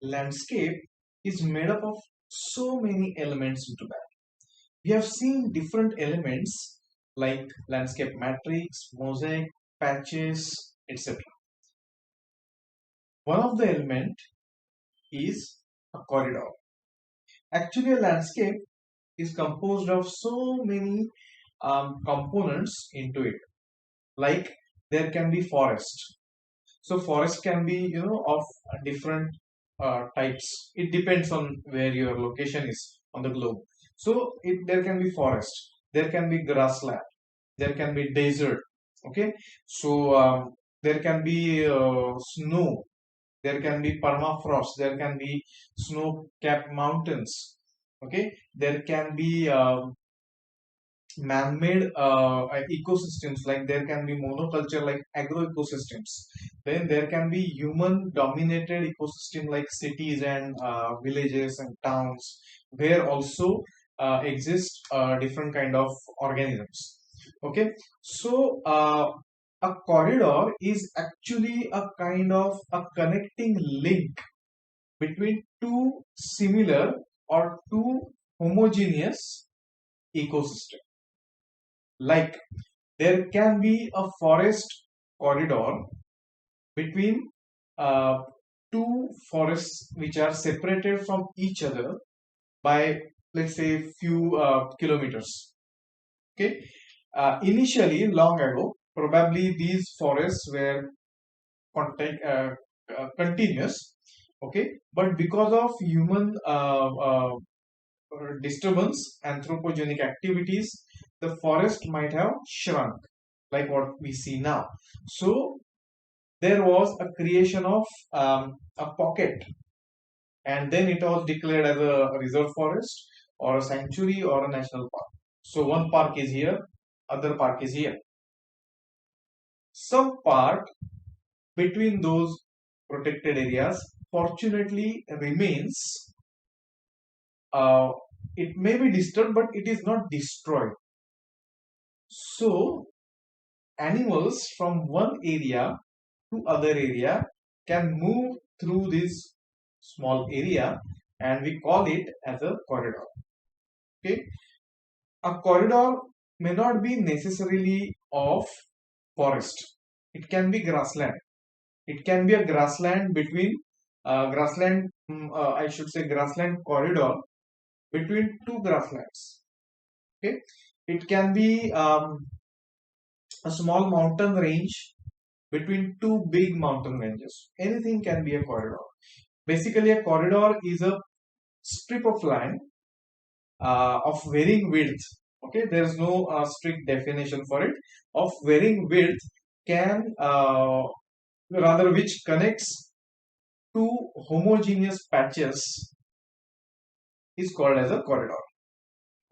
landscape is made up of so many elements into that. We have seen different elements like landscape matrix, mosaic, patches, etc. One of the element is a corridor. Actually, a landscape is composed of so many components into it. Like there can be forest. So forest can be of different types. It depends on where your location is on the globe. So there can be forest. There can be grassland. There can be desert. Okay. So there can be snow. There can be permafrost. There can be snow-capped mountains. Okay. There can be man-made ecosystems, like there can be monoculture like agro ecosystems. Then there can be human dominated ecosystem like cities and villages and towns, where also exist different kind of organisms. Okay, so a corridor is actually a kind of a connecting link between two similar or two homogeneous ecosystems. Like there can be a forest corridor between uh, two forests which are separated from each other by, let's say, few kilometers. Okay, initially, long ago, probably these forests were continuous. Okay, but because of human disturbance, anthropogenic activities, the forest might have shrunk, like what we see now. So there was a creation of a pocket, and then it was declared as a reserve forest or a sanctuary or a national park. So one park is here, other park is here. Some part between those protected areas fortunately remains. uh, it may be disturbed, but it is not destroyed. So animals from one area to other area can move through this small area, and we call it as a corridor. Okay, a corridor may not be necessarily of forest. It can be grassland. It can be a grassland between I should say grassland corridor between two grasslands. Okay, it can be a small mountain range between two big mountain ranges. Anything can be a corridor. Basically, a corridor is a strip of land of varying width. Okay, there is no strict definition for it. Of varying width, can rather which connects two homogeneous patches is called as a corridor.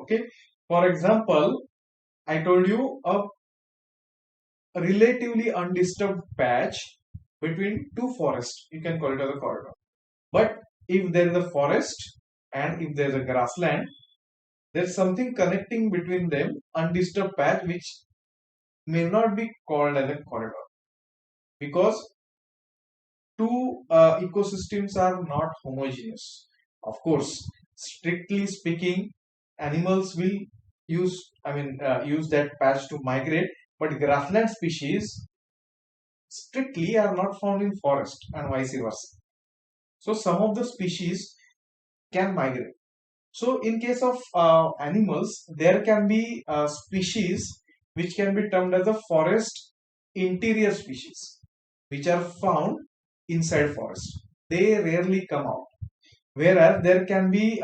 Okay, for example, I told you a relatively undisturbed patch between two forests, you can call it as a corridor. But if there is a forest and if there is a grassland, there's something connecting between them, undisturbed patch, which may not be called as a corridor, because two ecosystems are not homogeneous. Of course, strictly speaking, animals will use that patch to migrate, but grassland species strictly are not found in forest and vice versa. So some of the species can migrate. So in case of animals, there can be species which can be termed as a forest interior species, which are found inside forest. They rarely come out. Whereas there can be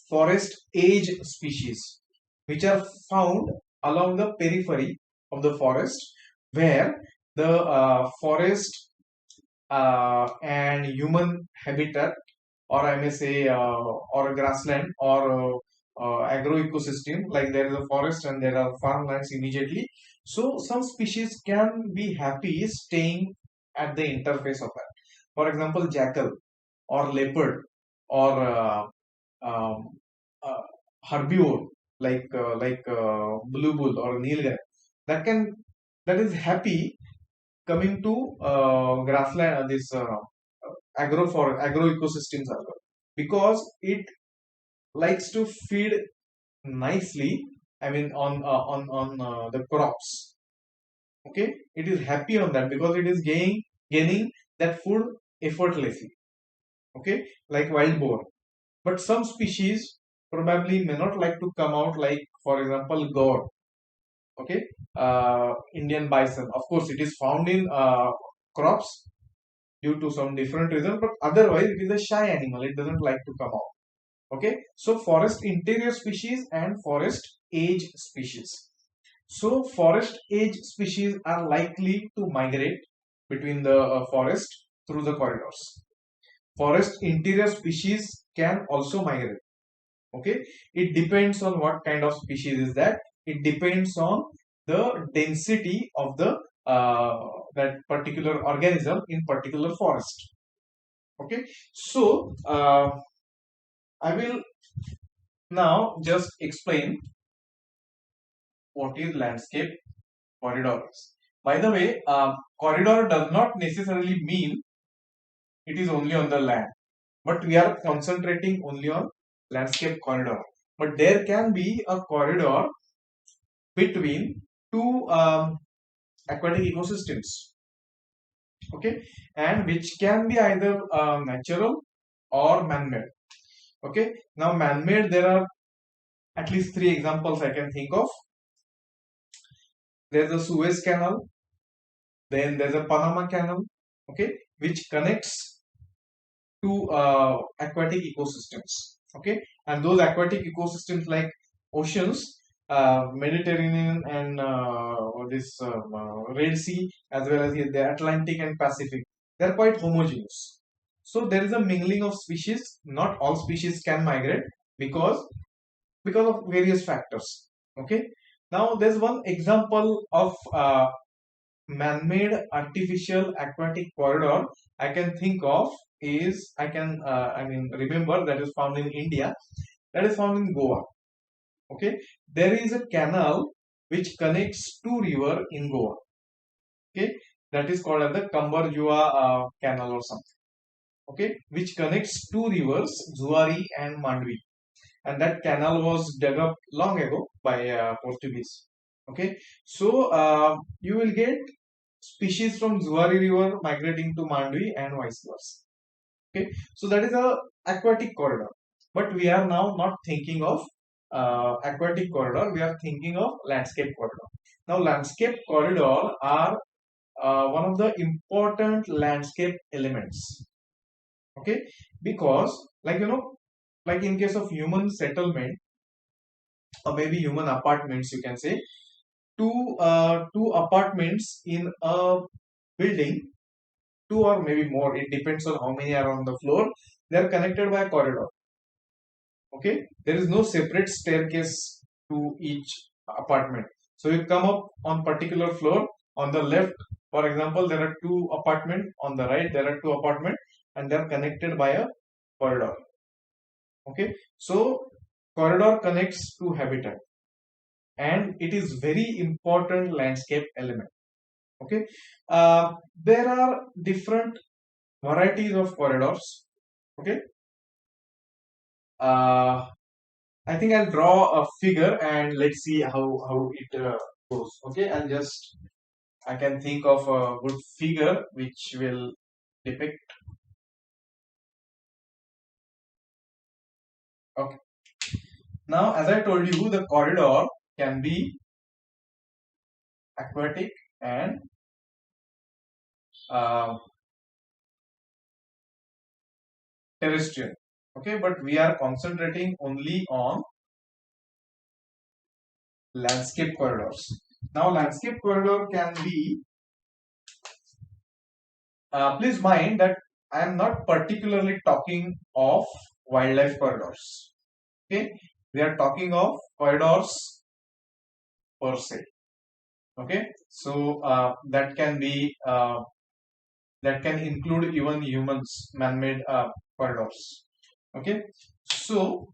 forest age species, which are found along the periphery of the forest, where the forest and human habitat, or I may say, or a grassland or agro ecosystem, like there is a forest and there are farmlands immediately. So some species can be happy staying at the interface of that. For example, jackal or leopard or um, uh, herbivore like blue bull or nilgai, that can that is happy coming to grassland, this agro ecosystems as well, because it likes to feed nicely, I mean on the crops. Okay, it is happy on that because it is gaining that food effortlessly. Okay, like wild boar. But some species probably may not like to come out, like for example goat. Okay, Indian bison, of course it is found in crops due to some different reason, but otherwise it is a shy animal, it doesn't like to come out. Okay, so forest interior species and forest age species. So forest age species are likely to migrate between the forest through the corridors. Forest interior species can also migrate. Okay, it depends on what kind of species is that. It depends on the density of the that particular organism in particular forest. Okay, so I will now just explain what is landscape corridor is. By the way, corridor does not necessarily mean it is only on the land, but we are concentrating only on landscape corridor. But there can be a corridor between two aquatic ecosystems. Okay, and which can be either natural or man-made. Okay, now man-made, there are at least three examples I can think of. There's the Suez Canal, then there's a Panama Canal, okay, which connects to aquatic ecosystems. Okay, and those aquatic ecosystems like oceans, Mediterranean and this Red Sea, as well as the Atlantic and Pacific, they're quite homogeneous. So there is a mingling of species. Not all species can migrate because of various factors. Okay, now there's one example of man-made artificial aquatic corridor I can think of is, I mean remember, that is found in India, that is found in Goa. Okay, there is a canal which connects two river in Goa. Okay, that is called as the Kambarjua canal or something. Okay, which connects two rivers, Zuari and Mandvi, and that canal was dug up long ago by Portuguese. Okay, so you will get species from Zuari river migrating to Mandvi and vice versa. Okay, so that is a aquatic corridor. But we are now not thinking of aquatic corridor, we are thinking of landscape corridor. Now landscape corridor are one of the important landscape elements. Okay, because like like in case of human settlement or maybe human apartments, you can say two apartments in a building, two or maybe more, it depends on how many are on the floor, they are connected by a corridor. Okay, there is no separate staircase to each apartment. So you come up on particular floor, on the left for example there are two apartment, on the right there are two apartment, and they are connected by a corridor. Okay, so corridor connects to habitat and it is very important landscape element. Okay, there are different varieties of corridors. Okay, I think I'll draw a figure and let's see how it goes. Okay, I can think of a good figure which will depict. Okay, now as I told you, the corridor can be aquatic and uh, terrestrial. Okay, but we are concentrating only on landscape corridors. Now landscape corridor can be, please mind that I am not particularly talking of wildlife corridors. Okay, we are talking of corridors per se. Okay, so that can include even humans man-made corridors. Okay, so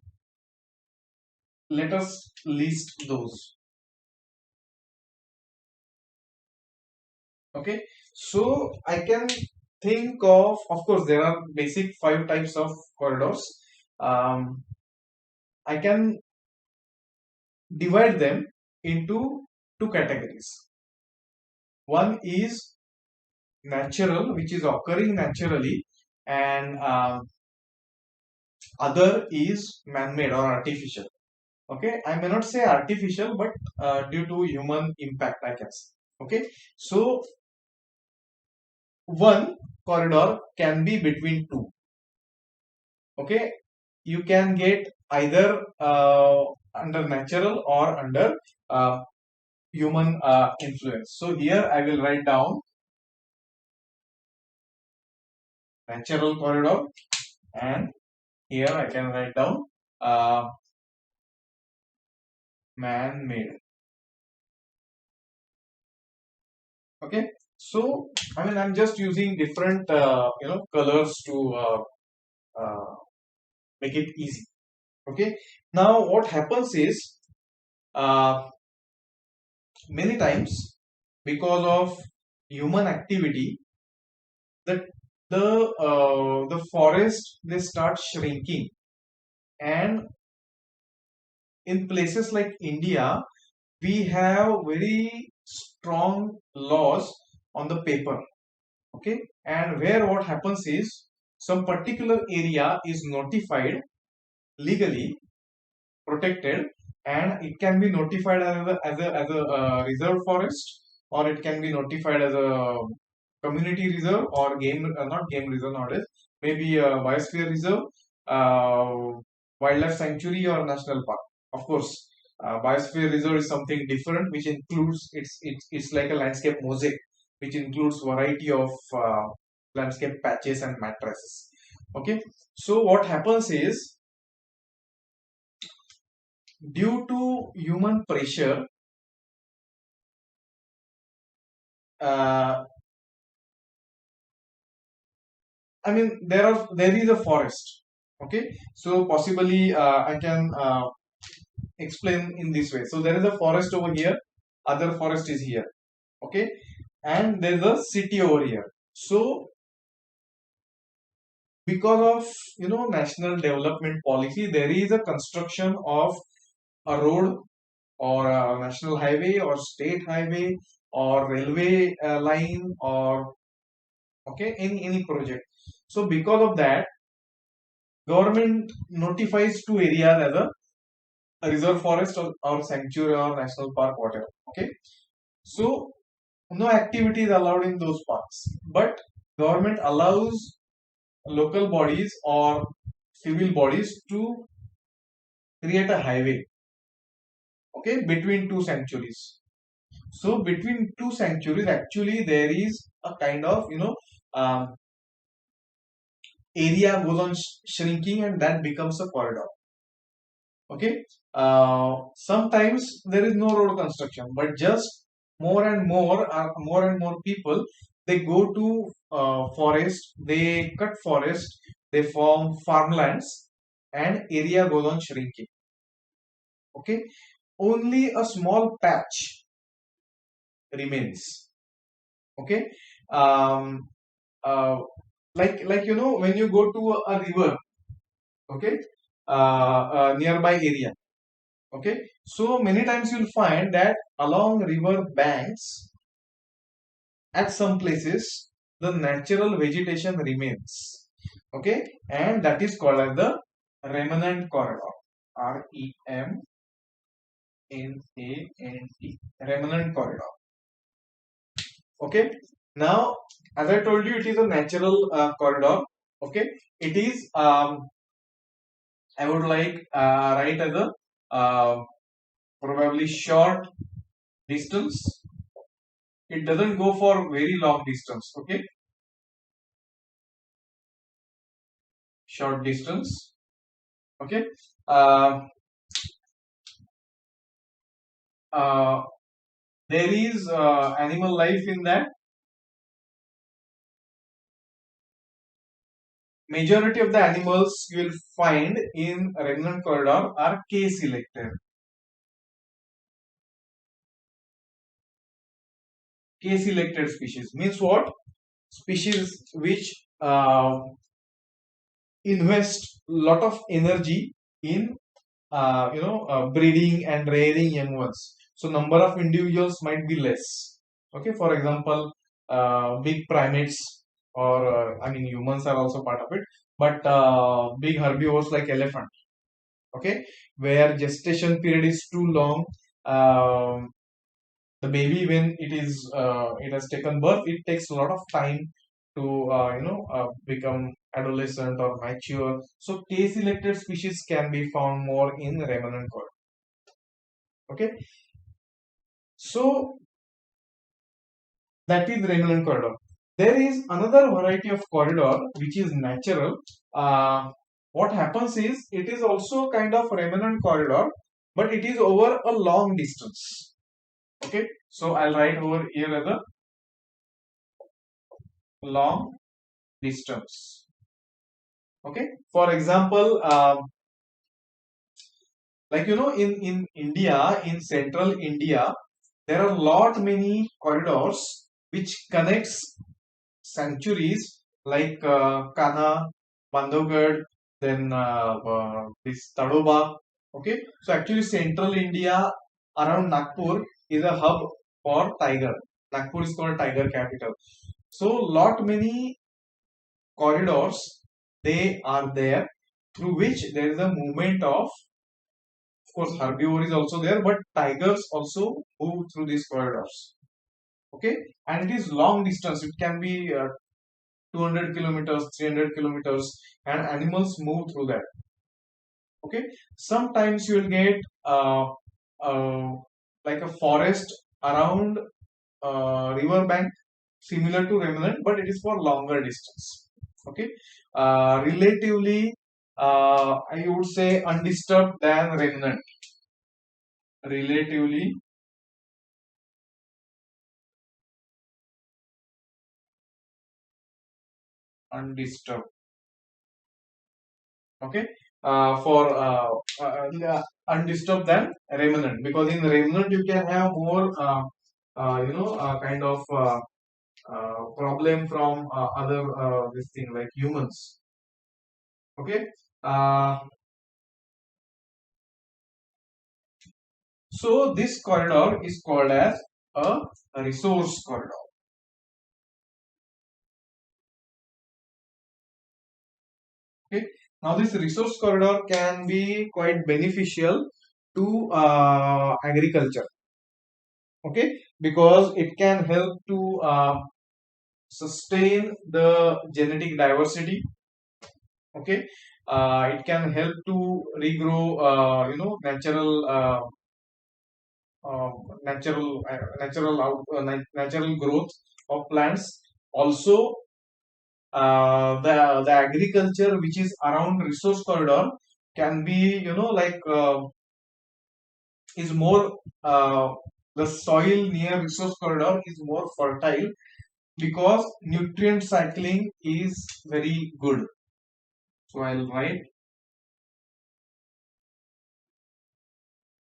let us list those. Okay, so I can think of course, there are basic 5 types of corridors. Um, I can divide them into 2 categories. One is natural, which is occurring naturally, and other is man-made or artificial. Okay, I may not say artificial, but due to human impact, I guess. Okay, so one corridor can be between two. Okay, you can get either under natural or under uh, human influence. So here I will write down natural corridor, and here I can write down uh, man-made. Okay, so I mean I'm just using different colors to uh, make it easy. Okay, now what happens is uh, many times because of human activity, the the forest they start shrinking, and in places like India we have very strong laws on the paper. Okay, and where what happens is some particular area is notified legally protected, and it can be notified as a reserve forest, or it can be notified as a community reserve, or game not game reserve nowadays, maybe a biosphere reserve, uh, wildlife sanctuary, or national park. Of course, biosphere reserve is something different, which includes it's like a landscape mosaic, which includes variety of landscape patches and mattresses. Okay, so what happens is due to human pressure, uh, I mean there is a forest. Okay, so possibly I can explain in this way. So there is a forest over here, other forest is here. Okay, and there is a city over here. So because of national development policy, there is a construction of a road, or a national highway, or state highway, or railway line, or okay, any project. So because of that, government notifies two areas as a reserve forest, or sanctuary, or national park, whatever. Okay, so no activity is allowed in those parks, but government allows local bodies or civil bodies to create a highway, okay, between two sanctuaries. So between two sanctuaries, actually there is a kind of um, area goes on shrinking, and that becomes a corridor. Okay, sometimes there is no road construction, but just more and more people, they go to forest, they cut forest, they form farmlands, and area goes on shrinking. Okay, only a small patch remains. Okay, um, uh, like when you go to a river. Okay, nearby area. Okay, so many times you'll find that along river banks, at some places the natural vegetation remains. Okay, and that is called as the remnant corridor. REMNANT, remnant corridor. Okay, now as I told you, it is a natural corridor. Okay, it is I would like write as a probably short distance. It doesn't go for very long distance. Okay, short distance. Okay, uh, uh, there is animal life in that. Majority of the animals you will find in remnant corridor are K selected. K selected species means what? species which invest lot of energy in breeding and rearing young ones. So number of individuals might be less. Okay, for example, big primates, or I mean humans are also part of it, but big herbivores like elephant. Okay, where gestation period is too long. The baby, when it has taken birth, it takes a lot of time to become adolescent or mature. So K selected species can be found more in remnant corridor. Okay, so that is remnant corridor. There is another variety of corridor which is natural. What happens is it is also kind of remnant corridor, but it is over a long distance. Okay, so I'll write over here as a long distance. Okay, for example, like in India, in central India, there are lot many corridors which connects sanctuaries like Kana, Bandhavgarh, then this Tadoba. Okay, so actually central India around Nagpur is a hub for tiger. Nagpur is called tiger capital. So lot many corridors, they are there, through which there is a movement of course herbivore is also there, but tigers also move through these corridors. Okay, and it is long distance, it can be 200 kilometers, 300 kilometers, and animals move through that. Okay, sometimes you will get uh, like a forest around river bank, similar to remnant, but it is for longer distance. Okay, relatively I would say undisturbed than remnant. Relatively undisturbed. Okay, for undisturbed than remnant, because in remnant you can have more kind of problem from other this thing like humans. Okay, uh, so this corridor is called as a resource corridor. Okay, now this resource corridor can be quite beneficial to agriculture. Okay, because it can help to sustain the genetic diversity. Okay, it can help to regrow uh, natural growth of plants. Also, the agriculture which is around resource corridor can be is more the soil near resource corridor is more fertile because nutrient cycling is very good. So I'll write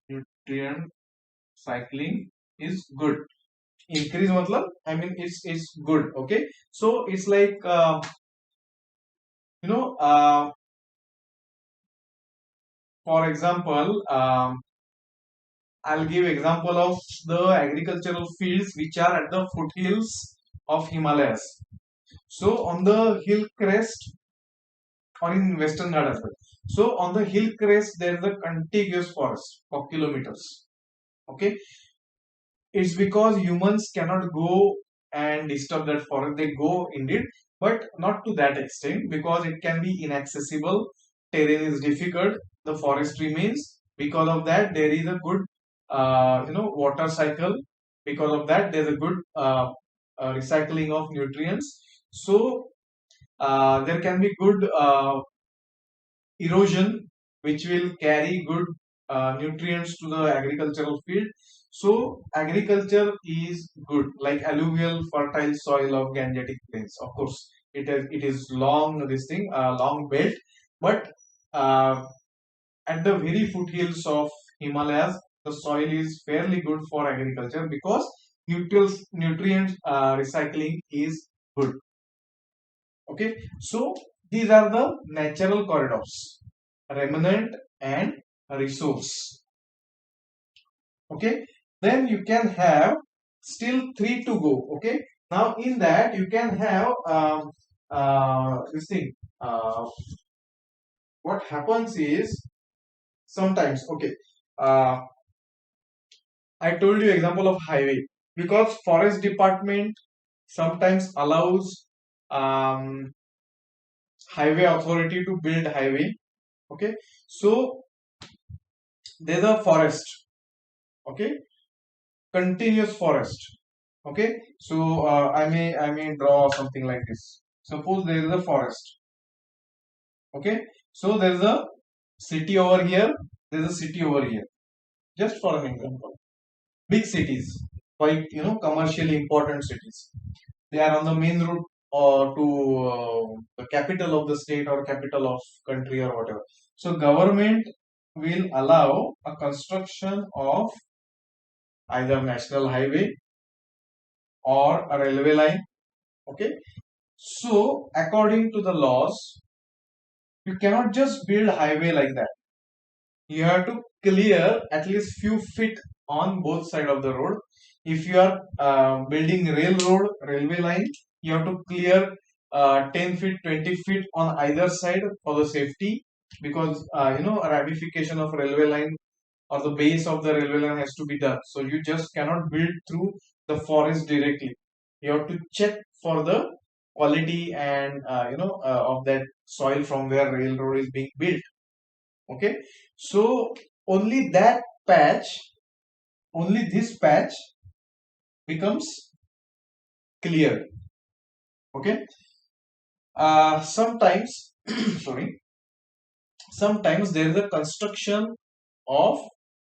nutrient cycling is good. Increase matlab, I mean it's good. Okay, so it's like you know uh, for example, I'll give example of the agricultural fields which are at the foothills of Himalayas. So on the hill crest, or in Western Ghats as well. So on the hill crest there is a contiguous forest for kilometers. Okay, it's because humans cannot go and disturb that forest. They go indeed, but not to that extent because it can be inaccessible. Terrain is difficult. The forest remains. Because of that, there is a good, water cycle. Because of that, there is a good recycling of nutrients. So there can be good erosion, which will carry good nutrients to the agricultural field. So agriculture is good, like alluvial fertile soil of Gangetic plains. Of course, it is long this thing, long belt, but uh, at the very foothills of Himalayas, the soil is fairly good for agriculture because nutrient recycling is good. Okay, so these are the natural corridors, remnant and resource. Okay, then you can have still three to go. Okay, now in that you can have this thing. What happens is sometimes, okay, uh, I told you example of highway, because forest department sometimes allows um, highway authority to build highway. Okay, so there's a forest. Okay, continuous forest. Okay, so I may draw something like this. Suppose there is a forest. Okay, so there is a city over here, there is a city over here, just for an example. Big cities, quite commercially important cities, they are on the main route to the capital of the state or capital of country or whatever. So government will allow a construction of either national highway or a railway line. Okay, so according to the laws, you cannot just build highway like that. You have to clear at least few feet on both side of the road. If you are building railway line, you have to clear 10 feet, 20 feet on either side for the safety, because a ramification of railway line or the base of the railway line has to be done. So you just cannot build through the forest directly. You have to check for the quality and of that soil from where railroad is being built. Okay, so only that patch, only this patch becomes clear. Okay, sometimes sorry, sometimes there is a construction of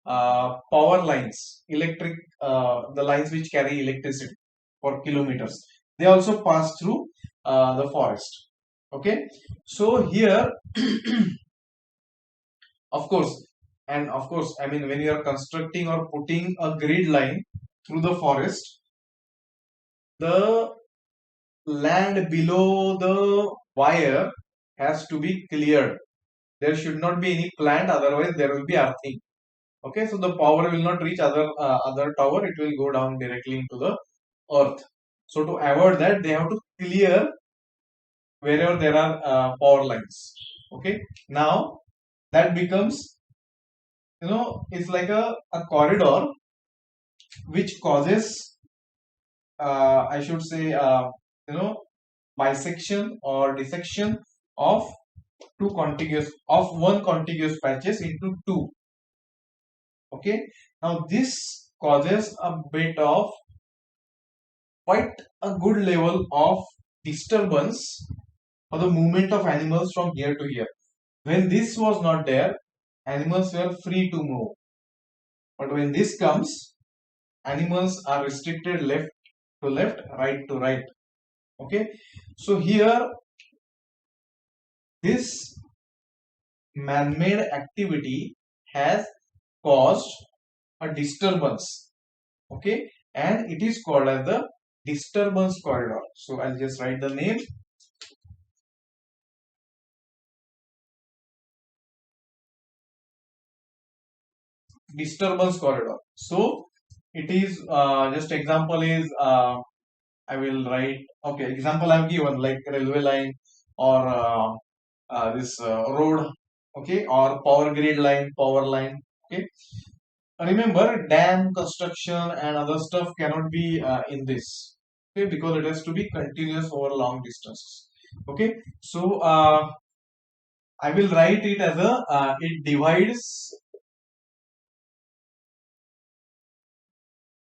power lines, electric, the lines which carry electricity for kilometers. They also pass through the forest. Okay, so here, of course, and of course, I mean, when you are constructing or putting a grid line through the forest, the land below the wire has to be cleared. There should not be any plant, otherwise there will be earthing. Okay, so the power will not reach other tower; it will go down directly into the earth. So to avoid that, they have to clear wherever there are power lines. Okay, now that becomes, it's like a corridor which causes, I should say, you know bisection or dissection of one contiguous patches into two. Okay, now this causes a bit of quite a good level of disturbance for the movement of animals from here to here. When this was not there, animals were free to move, but when this comes, animals are restricted left to left, right to right. Okay, so here this man-made activity has caused a disturbance. Okay, and it is called as the disturbance corridor. So I'll just write the name, disturbance corridor. So it is, just example is, I will write, okay, example I've given like railway line or this road, okay, or power grid line, power line. Okay, remember, dam construction and other stuff cannot be in this. Okay, because it has to be continuous over long distances. Okay, so I will write it as a, it divides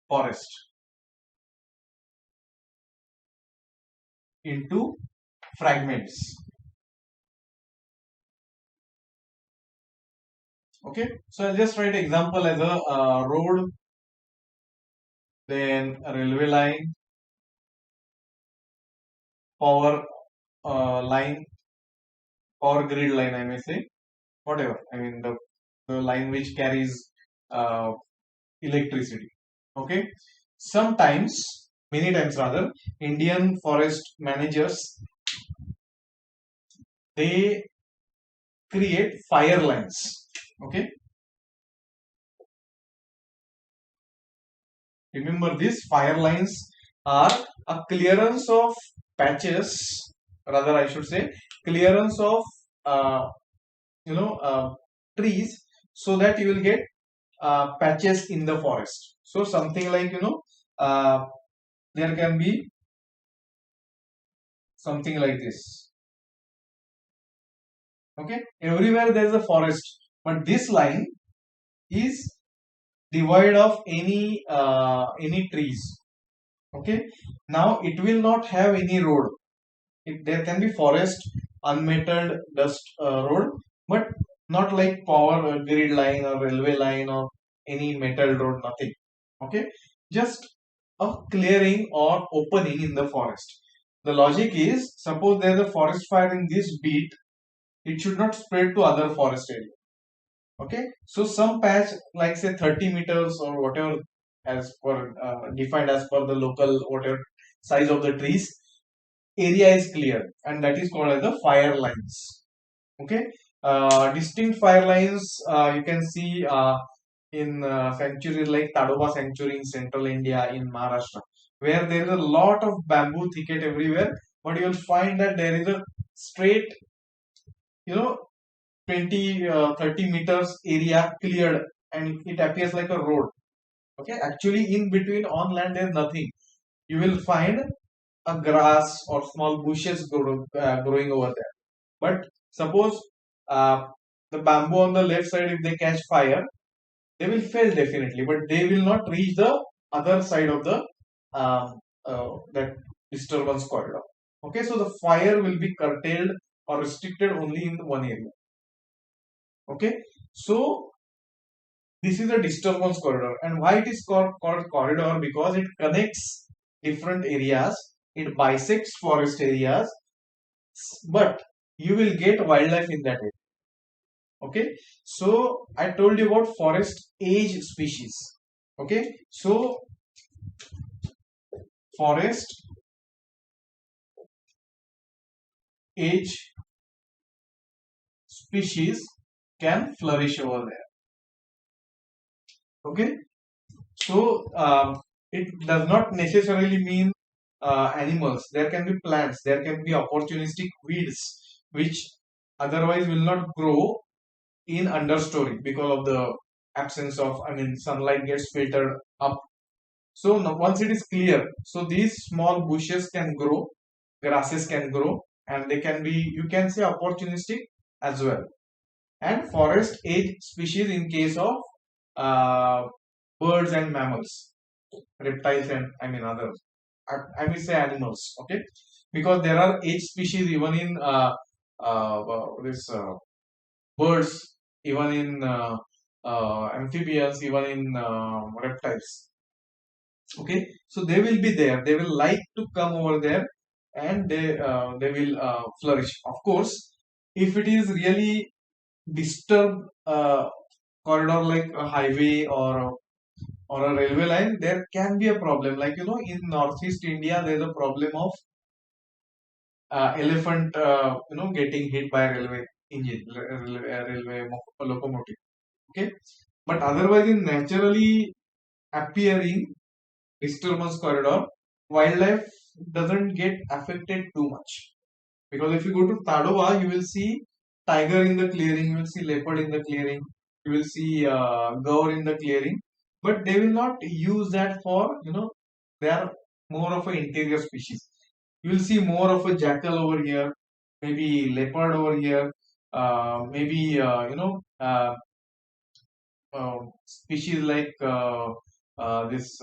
forest into fragments. Okay, so I'll just write example as a road, then a railway line, power line, power grid line, I may say, whatever. I mean the line which carries uh, electricity. Okay, sometimes, many times rather, Indian forest managers they create fire lines. Okay, remember these fire lines are a clearance of patches, rather I should say clearance of uh, you know trees, so that you will get patches in the forest. So something like uh, there can be something like this. Okay, everywhere there is a forest, but this line is devoid of any trees. Okay, now it will not have any road. There can be forest, unmetered dust road, but not like power grid line or railway line or any metal road, nothing. Okay, just a clearing or opening in the forest. The logic is, suppose there is a forest fire in this beat, it should not spread to other forest area. Okay, so some patch like say 30 meters or whatever, as per defined as per the local whatever size of the trees, area is clear, and that is called as the fire lines. Okay, distinct fire lines you can see in sanctuaries like Tadoba Sanctuary in central India in Maharashtra, where there is a lot of bamboo thicket everywhere, but you will find that there is a straight, you know 20 30 meters area cleared, and it appears like a road. Okay, actually in between on land there is nothing. You will find a grass or small bushes growing over there. But suppose uh, the bamboo on the left side, if they catch fire, they will fail definitely, but they will not reach the other side of the that disturbance corridor. Okay, so the fire will be curtailed or restricted only in one area. Okay, so this is a disturbance corridor, and why it is called corridor? Because it connects different areas, it bisects forest areas, but you will get wildlife in that area. Okay, so I told you about forest age species. Okay, so forest age species can flourish over there. Okay, so it does not necessarily mean animals. There can be plants, there can be opportunistic weeds which otherwise will not grow in understory because of the absence of, I mean, sunlight gets filtered up. So now once it is clear, so these small bushes can grow, grasses can grow, and they can be, you can say, opportunistic as well. And forest age species in case of uh, birds and mammals, reptiles, and I mean others. I will say animals. Okay, because there are age species even in this birds, even in amphibians, even in reptiles. Okay, so they will be there, they will like to come over there, and they will flourish. Of course, if it is really disturbed corridor like a highway or a railway line, there can be a problem. Like in northeast India, there is a problem of elephant getting hit by a railway engine, railway locomotive. Okay, but otherwise in naturally appearing disturbance corridor, wildlife doesn't get affected too much. Because if you go to Tadoba, you will see tiger in the clearing, you will see leopard in the clearing, you will see gaur in the clearing, but they will not use that for, they are more of an interior species. You will see more of a jackal over here, maybe leopard over here, maybe species like this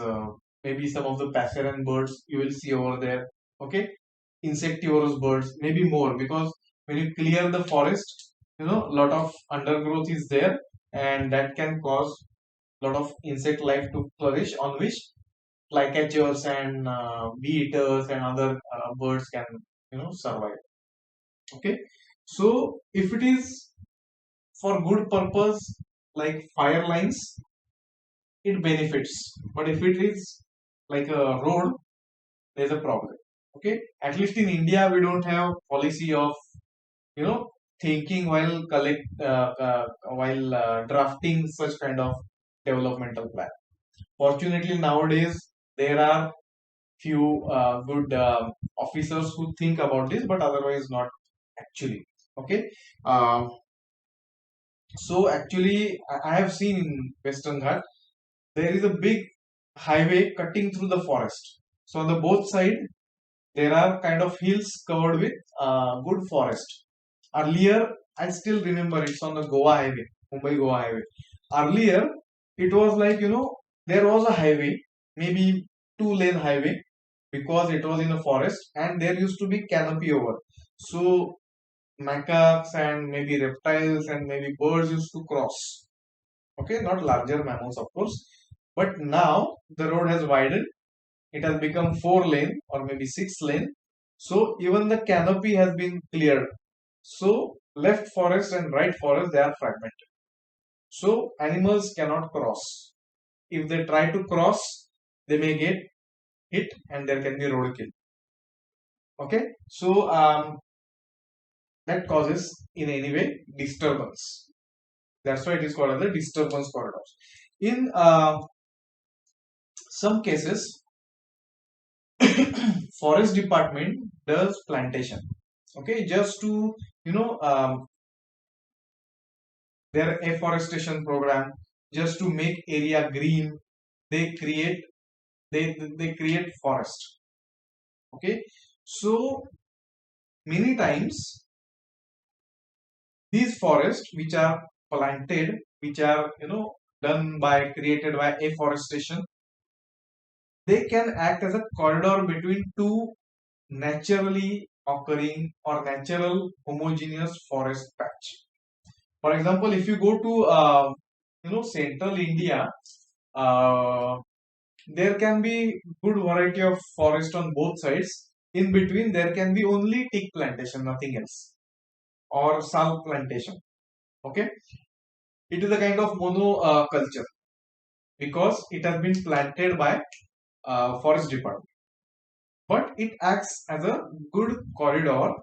maybe some of the passerine birds you will see over there. Okay, insectivorous birds, maybe more, because when you clear the forest, a lot of undergrowth is there, and that can cause a lot of insect life to flourish, on which flycatchers and bee eaters and other birds can survive. Okay, so if it is for good purpose like fire lines, it benefits, but if it is like a road, there's a problem. Okay, at least in India we don't have policy of you know, thinking while drafting such kind of developmental plan. Fortunately, nowadays there are few good officers who think about this, but otherwise not actually. Okay. Um, so actually, I have seen in Western Ghat there is a big highway cutting through the forest. So on the both side there are kind of hills covered with good forest. Earlier, I still remember it's on the Goa highway, Mumbai Goa highway. Earlier, it was like, there was a highway, maybe two-lane highway, because it was in a forest, and there used to be canopy over. So macaques and maybe reptiles and maybe birds used to cross. Okay, not larger mammals, of course. But now the road has widened. It has become four lane or maybe six lane. So even the canopy has been cleared. So left forest and right forest, they are fragmented. So animals cannot cross. If they try to cross, they may get hit and there can be roadkill. Okay. So that causes in any way disturbance. That's why it is called as the disturbance corridors. In some cases, forest department does plantation. Okay, just to their afforestation program, just to make area green, they create they create forest. Okay, so many times these forests which are planted, which are done by created by afforestation, they can act as a corridor between two naturally occurring or natural homogeneous forest patch. For example, if you go to central India, uh, there can be good variety of forest on both sides. In between, there can be only teak plantation, nothing else, or sal plantation. Okay, it is a kind of mono culture because it has been planted by forest department, but it acts as a good corridor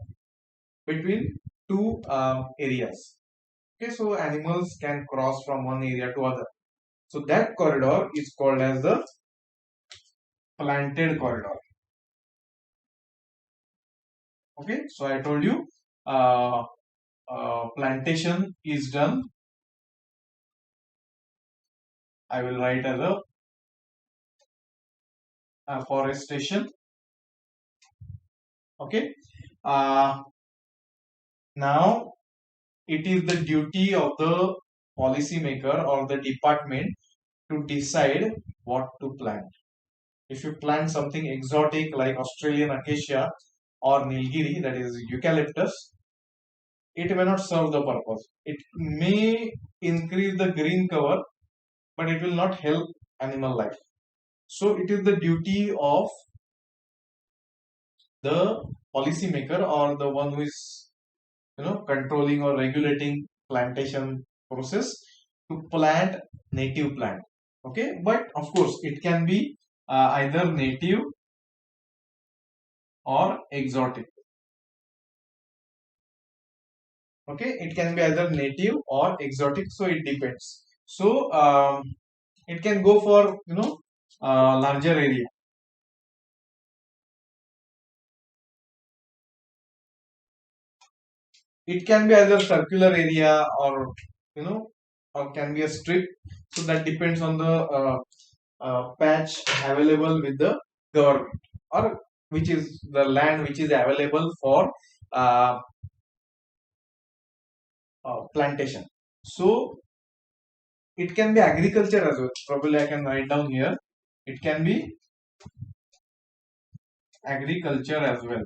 between two areas. Okay, so animals can cross from one area to other. So that corridor is called as the planted corridor. Okay, so I told you uh, plantation is done. I will write as a forestation. Okay, uh, now it is the duty of the policymaker or the department to decide what to plant. If you plant something exotic like Australian acacia or Nilgiri, that is eucalyptus, it may not serve the purpose. It may increase the green cover, but it will not help animal life. So it is the duty of the policymaker or the one who is controlling or regulating plantation process to plant native plant. Okay, but of course it can be either native or exotic. Okay, it can be either native or exotic, so it depends. So it can go for larger area. It can be either circular area or you know or can be a strip. So that depends on the patch available with the government, or which is the land which is available for uh, plantation. So it can be agriculture as well. Probably I can write down here. It can be agriculture as well.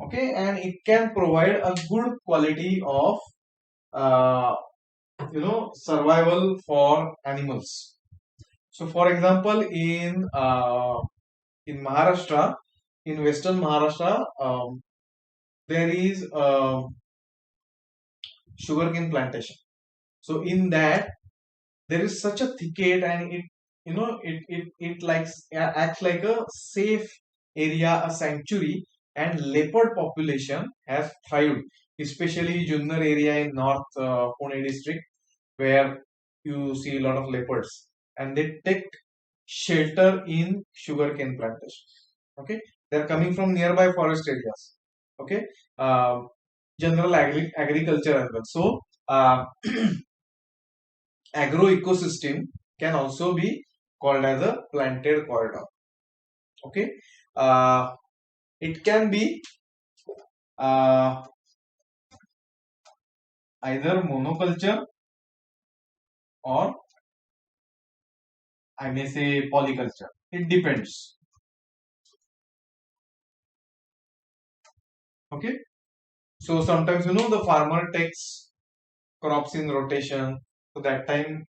Okay, and it can provide a good quality of uh, survival for animals. So, for example, in Maharashtra, in Western Maharashtra, there is sugarcane plantation. So, in that there is such a thicket, and it acts like a safe area, a sanctuary, and leopard population has thrived especially Junnar area in North Pune district, where you see a lot of leopards, and they take shelter in sugarcane plantation. Okay, they are coming from nearby forest areas. Okay, uh, general agriculture as well. So, agro ecosystem can also be called as a planted corridor. Okay, uh, it can be uh, either monoculture or I may say polyculture. It depends. Okay, so sometimes the farmer takes crops in rotation. So that time,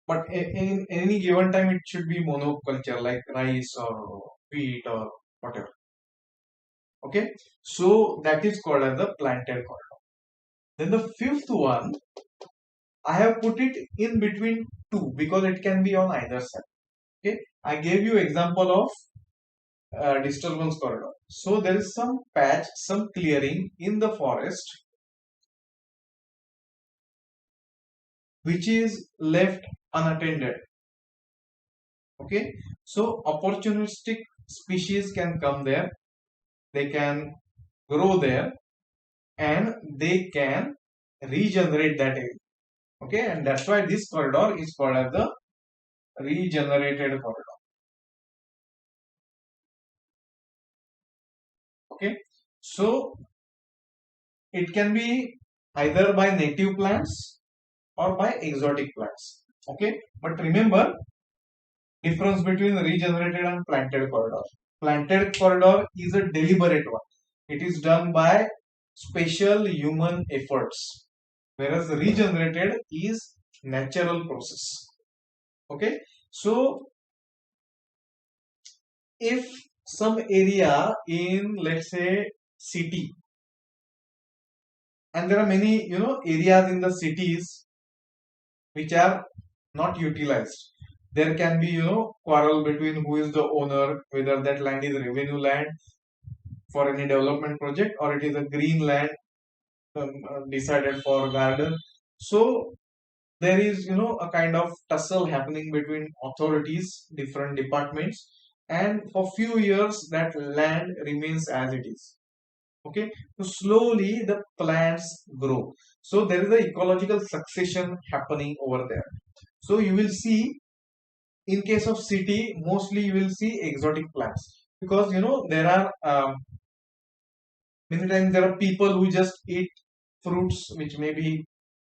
but in any given time, it should be monoculture like rice or wheat or whatever. Okay, so that is called as the planted corridor. Then the fifth one, I have put it in between two because it can be on either side. Okay, I gave you example of disturbance corridor. So there is some patch, some clearing in the forest which is left unattended. Okay, so opportunistic species can come there, they can grow there, and they can regenerate that area. Okay, and that's why this corridor is called as the regenerated corridor. Okay, so it can be either by native plants or by exotic plants. Okay, but remember difference between regenerated and planted corridor. Planted corridor is a deliberate one. It is done by special human efforts, whereas regenerated is natural process. Okay, so if some area in, let's say, city, and there are many areas in the cities which are not utilized, there can be quarrel between who is the owner, whether that land is revenue land for any development project or it is a green land decided for garden. So there is a kind of tussle happening between authorities, different departments, and for few years that land remains as it is. Okay, so slowly the plants grow. So there is a ecological succession happening over there. So you will see in case of city, mostly you will see exotic plants because there are many times there are people who just eat fruits which may be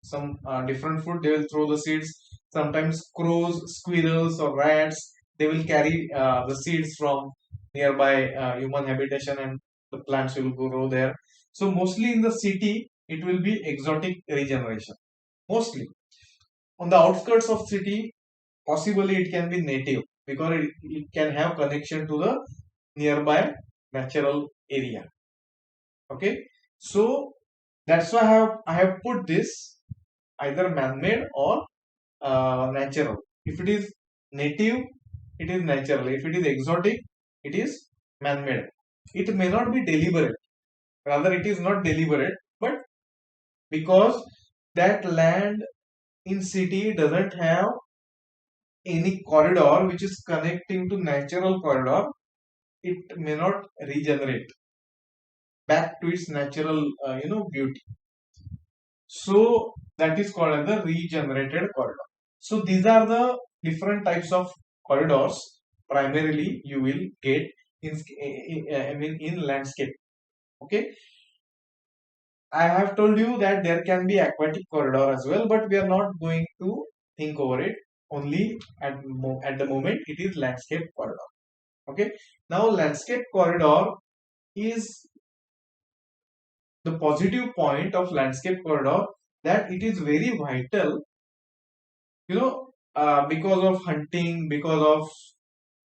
some different food. They will throw the seeds. Sometimes crows, squirrels, or rats, they will carry the seeds from nearby human habitation, and the plants will grow there. So mostly in the city it will be exotic regeneration, mostly. On the outskirts of city, possibly it can be native because it can have connection to the nearby natural area. Okay, so that's why I have put this either man-made or natural. If it is native, it is natural. If it is exotic, it is man-made. It may not be deliberate, rather it is not deliberate, but because that land in city doesn't have any corridor which is connecting to natural corridor, it may not regenerate back to its natural beauty. So that is called as the regenerated corridor. So these are the different types of corridors primarily you will get in landscape. Okay, I have told you that there can be aquatic corridor as well, but we are not going to think over it. Only at the moment it is landscape corridor. Okay, now landscape corridor is the positive point of landscape corridor, that it is very vital, because of hunting, because of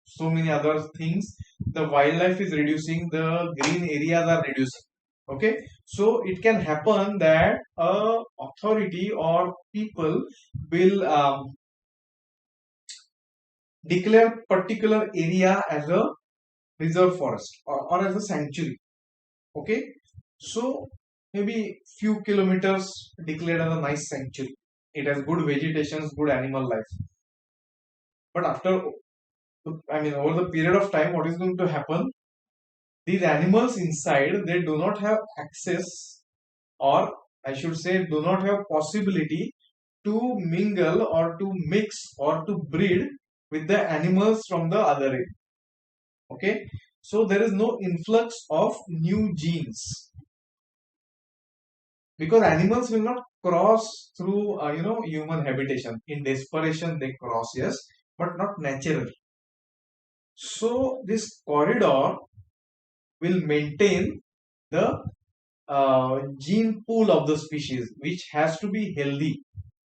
so many other things, the wildlife is reducing, the green areas are reducing. Okay, so it can happen that a authority or people will declare particular area as a reserve forest or as a sanctuary. Okay, so maybe few kilometers declared as a nice sanctuary. It has good vegetations, good animal life. But after, I mean, over the period of time, what is going to happen? These animals inside, they do not have access, or I should say, do not have possibility to mingle or to mix or to breed with the animals from the other area. Okay, so there is no influx of new genes because animals will not cross through human habitation. In desperation they cross, yes, but not naturally. So this corridor will maintain the gene pool of the species, which has to be healthy,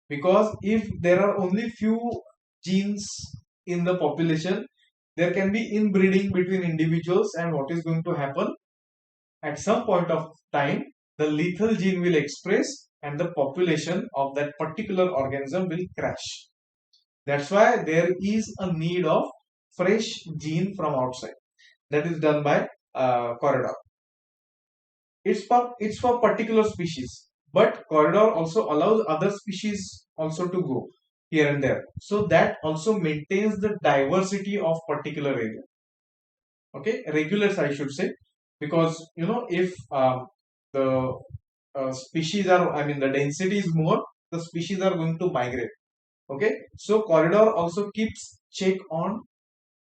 because if there are only few genes in the population, there can be inbreeding between individuals, and what is going to happen at some point of time, the lethal gene will express and the population of that particular organism will crash. That's why there is a need of fresh gene from outside. That is done by corridor. It's for particular species, but corridor also allows other species also to go here and there. So that also maintains the diversity of particular area. Okay, regulates, I should say, because if the species are, I mean, the density is more, the species are going to migrate. Okay, so corridor also keeps check on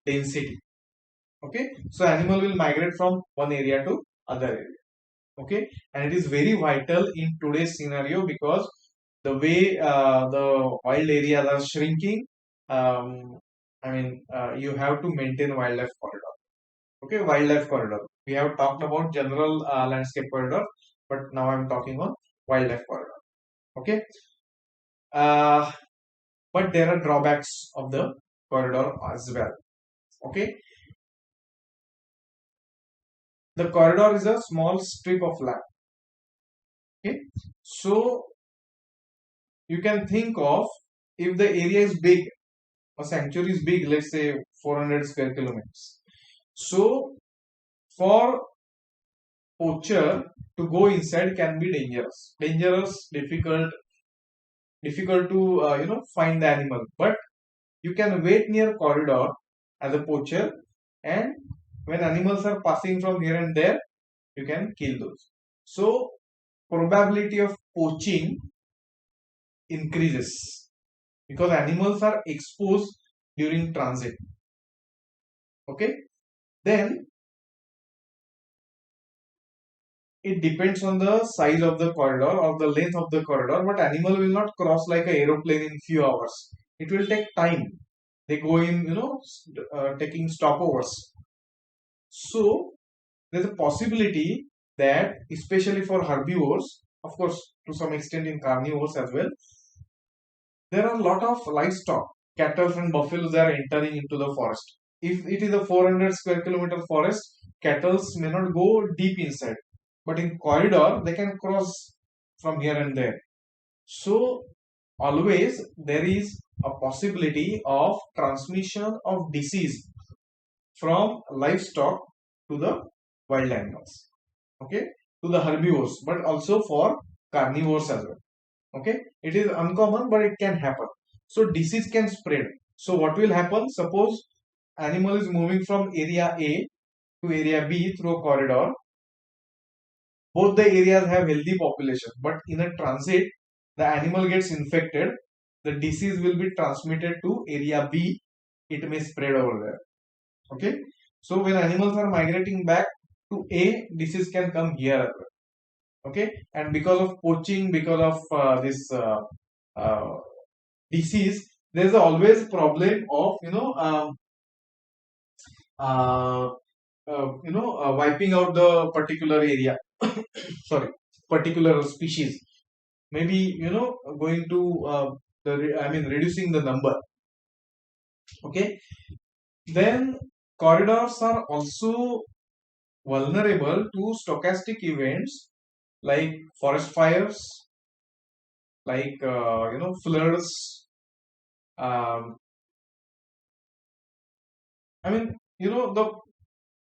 density. Okay, so animal will migrate from one area to other area. Okay, and it is very vital in today's scenario because the way the wild areas are shrinking. I mean, you have to maintain wildlife corridor. Okay, wildlife corridor. We have talked about general landscape corridor, but now I'm talking on wildlife corridor. Okay, uh, but there are drawbacks of the corridor as well. Okay, the corridor is a small strip of land. Okay, so you can think of, if the area is big, a sanctuary is big, let's say 400 square kilometers. So for poacher to go inside can be dangerous, difficult to find the animal. But you can wait near corridor as a poacher, and when animals are passing from here and there, you can kill those. So probability of poaching increases because animals are exposed during transit. Okay, then it depends on the size of the corridor or the length of the corridor, but animal will not cross like an aeroplane in few hours. It will take time. They go in, taking stopovers. So there's a possibility that, especially for herbivores, of course, to some extent in carnivores as well, there are a lot of livestock, cattle and buffaloes are entering into the forest. If it is a 400 square kilometer forest, cattle may not go deep inside, but in corridor they can cross from here and there. So always there is a possibility of transmission of disease from livestock to the wild animals. Okay, to the herbivores, but also for carnivores as well. Okay, it is uncommon, but it can happen. So disease can spread. So what will happen? Suppose animal is moving from area A to area B through a corridor. Both the areas have healthy population, but in a transit, the animal gets infected. The disease will be transmitted to area B. It may spread over there. Okay. So when animals are migrating back to A, disease can come here as well. Okay, and because of poaching, because of this uh, disease, there's always problem of uh, wiping out the particular area. Sorry, particular species. Maybe going to I mean reducing the number. Okay, then corridors are also vulnerable to stochastic events like forest fires, like floods. um, I mean, the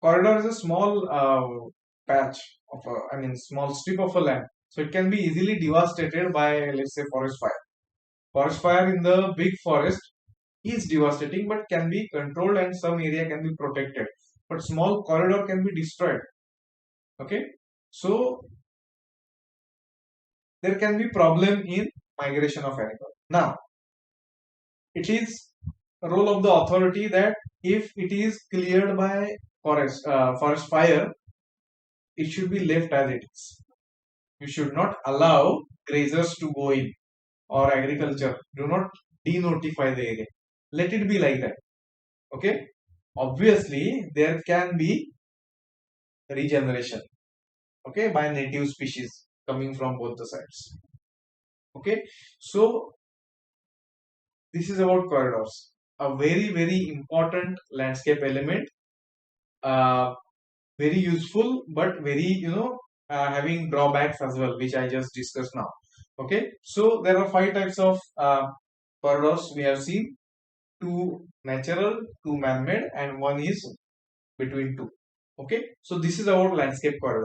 corridor is a small patch of a, I mean, small strip of a land. So it can be easily devastated by, let's say, forest fire. Forest fire in the big forest is devastating, but can be controlled and some area can be protected. But small corridor can be destroyed. Okay, so there can be problem in migration of animal. Now, it is a role of the authority that if it is cleared by forest fire, it should be left as it is. You should not allow grazers to go in or agriculture. Do not denotify the area. Let it be like that. Okay. Obviously, there can be regeneration. Okay, by native species coming from both the sides. Okay. So this is about corridors. A very important landscape element. Uh, very useful, but very having drawbacks as well, which I just discussed now. Okay, so there are 5 types of corridors we have seen: two natural, two man-made, and one is between two. Okay, so this is about landscape corridor.